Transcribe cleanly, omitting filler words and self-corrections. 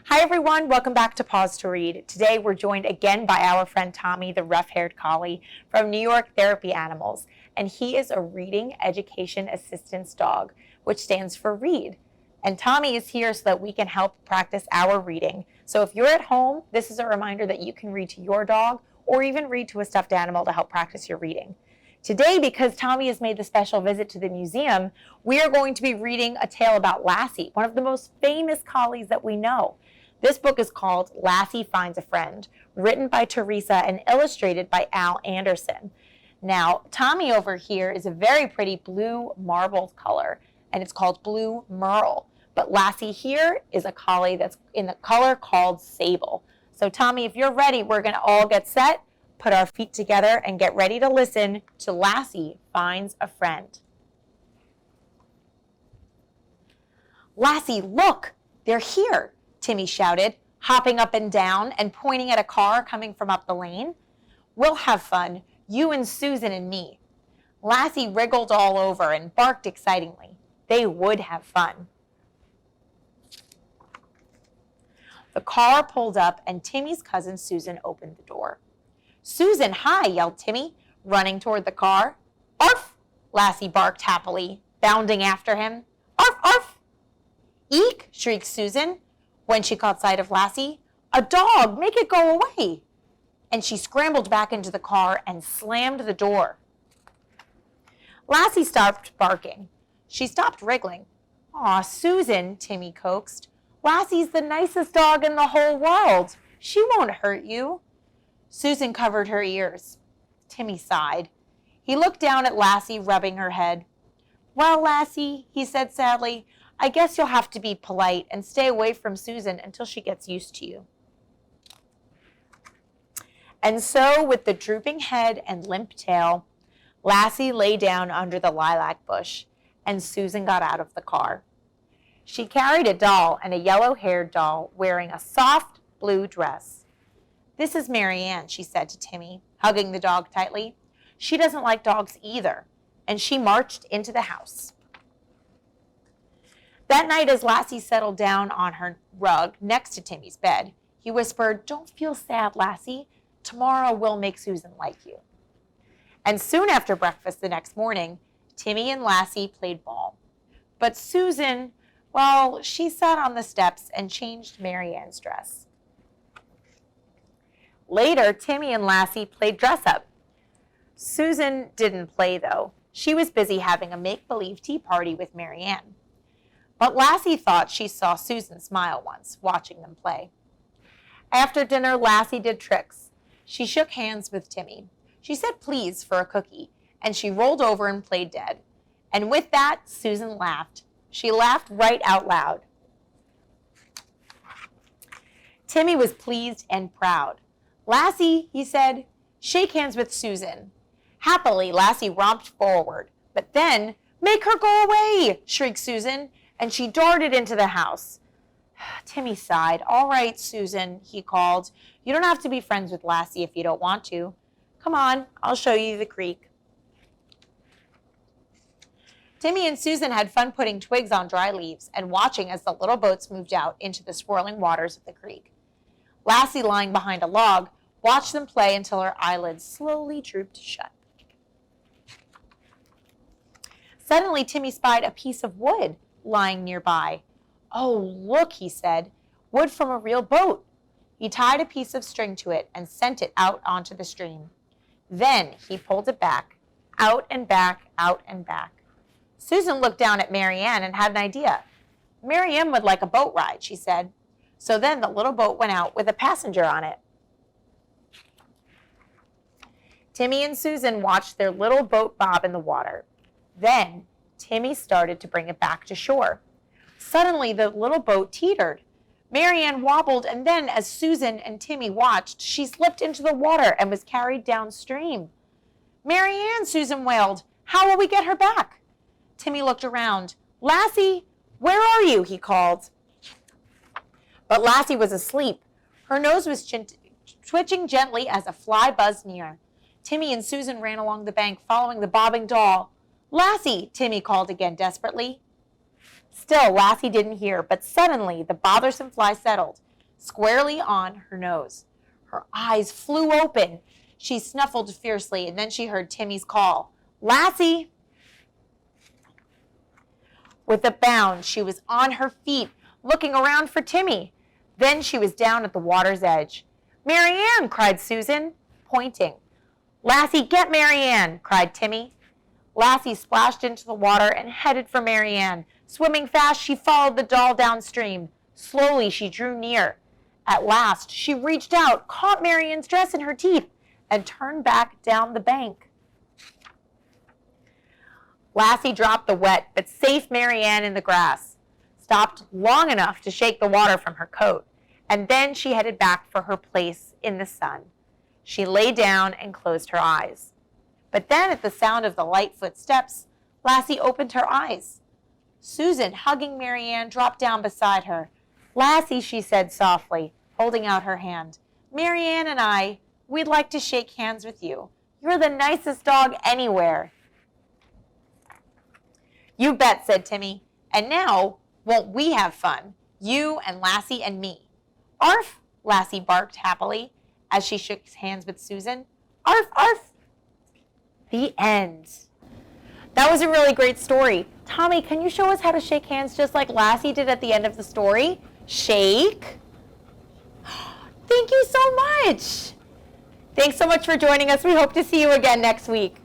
Hi everyone, welcome back to Paws to Read. Today we're joined again by our friend Tommy, the rough-haired collie from New York Therapy Animals, and he is a reading education assistance dog, which stands for READ. And Tommy is here so that we can help practice our reading. So if you're at home, this is a reminder that you can read to your dog or even read to a stuffed animal to help practice your reading. Today, because Tommy has made the special visit to the museum, we are going to be reading a tale about Lassie, one of the most famous collies that we know. This book is called Lassie Finds a Friend, written by Theresa and illustrated by Andersen. Now, Tommy over here is a very pretty blue marbled color, and it's called Blue Merle. But Lassie here is a collie that's in the color called Sable. So Tommy, if you're ready, we're going to all get set, put our feet together, and get ready to listen to Lassie Finds a Friend. Lassie, look! They're here! Timmy shouted, hopping up and down and pointing at a car coming from up the lane. We'll have fun, you and Susan and me. Lassie wriggled all over and barked excitingly. They would have fun. The car pulled up and Timmy's cousin Susan opened the door. Susan, hi, yelled Timmy, running toward the car. Arf! Lassie barked happily, bounding after him. Arf, arf! Eek! Shrieked Susan when she caught sight of Lassie. A dog! Make it go away! And she scrambled back into the car and slammed the door. Lassie stopped barking. She stopped wriggling. Aw, Susan, Timmy coaxed. Lassie's the nicest dog in the whole world. She won't hurt you. Susan covered her ears. Timmy sighed. He looked down at Lassie, rubbing her head. Well, Lassie, he said sadly, I guess you'll have to be polite and stay away from Susan until she gets used to you. And so, with the drooping head and limp tail, Lassie lay down under the lilac bush, and Susan got out of the car. She carried a doll, and a yellow-haired doll wearing a soft blue dress. This is Mary Ann, she said to Timmy, hugging the dog tightly. She doesn't like dogs either, and she marched into the house. That night, as Lassie settled down on her rug next to Timmy's bed, he whispered, Don't feel sad, Lassie. Tomorrow we'll make Susan like you. And soon after breakfast the next morning, Timmy and Lassie played ball. But Susan, well, she sat on the steps and changed Mary Ann's dress. Later, Timmy and Lassie played dress-up. Susan didn't play, though. She was busy having a make-believe tea party with Mary Ann. But Lassie thought she saw Susan smile once, watching them play. After dinner, Lassie did tricks. She shook hands with Timmy. She said please for a cookie, and she rolled over and played dead. And with that, Susan laughed. She laughed right out loud. Timmy was pleased and proud. Lassie, he said, shake hands with Susan. Happily, Lassie romped forward. But then, make her go away, shrieked Susan, and she darted into the house. Timmy sighed. All right, Susan, he called. You don't have to be friends with Lassie if you don't want to. Come on, I'll show you the creek. Timmy and Susan had fun putting twigs on dry leaves and watching as the little boats moved out into the swirling waters of the creek. Lassie, lying behind a log, watched them play until her eyelids slowly drooped shut. Suddenly, Timmy spied a piece of wood lying nearby. Oh, look, he said, wood from a real boat. He tied a piece of string to it and sent it out onto the stream. Then he pulled it back, out and back, out and back. Susan looked down at Mary Ann and had an idea. Mary Ann would like a boat ride, she said. So then the little boat went out with a passenger on it. Timmy and Susan watched their little boat bob in the water. Then Timmy started to bring it back to shore. Suddenly, the little boat teetered. Mary Ann wobbled, and then, as Susan and Timmy watched, she slipped into the water and was carried downstream. Mary Ann, Susan wailed. How will we get her back? Timmy looked around. Lassie, where are you? He called. But Lassie was asleep. Her nose was twitching gently as a fly buzzed near. Timmy and Susan ran along the bank, following the bobbing doll. Lassie, Timmy called again desperately. Still, Lassie didn't hear, but suddenly the bothersome fly settled. squarely on her nose. Her eyes flew open. She snuffled fiercely, and then she heard Timmy's call, "Lassie!" With a bound, she was on her feet, looking around for Timmy. Then she was down at the water's edge. "Marianne!" cried Susan, pointing. "Lassie, get Marianne!" cried Timmy. Lassie splashed into the water and headed for Marianne. Swimming fast, she followed the doll downstream. Slowly, she drew near. At last, she reached out, caught Marianne's dress in her teeth, and turned back down the bank. Lassie dropped the wet but safe Marianne in the grass, stopped long enough to shake the water from her coat, and then she headed back for her place in the sun. She lay down and closed her eyes. But then at the sound of the light footsteps, Lassie opened her eyes. Susan, hugging Marianne, dropped down beside her. "Lassie," she said softly, holding out her hand, "Marianne and we'd like to shake hands with you. You're the nicest dog anywhere." "You bet," said Timmy. "And now, won't we have fun? You and Lassie and me." "Arf!" Lassie barked happily as she shook hands with Susan. "Arf, arf!" The end. That was a really great story. Tommy, can you show us how to shake hands just like Lassie did at the end of the story? Shake. Thank you so much. Thanks so much for joining us. We hope to see you again next week.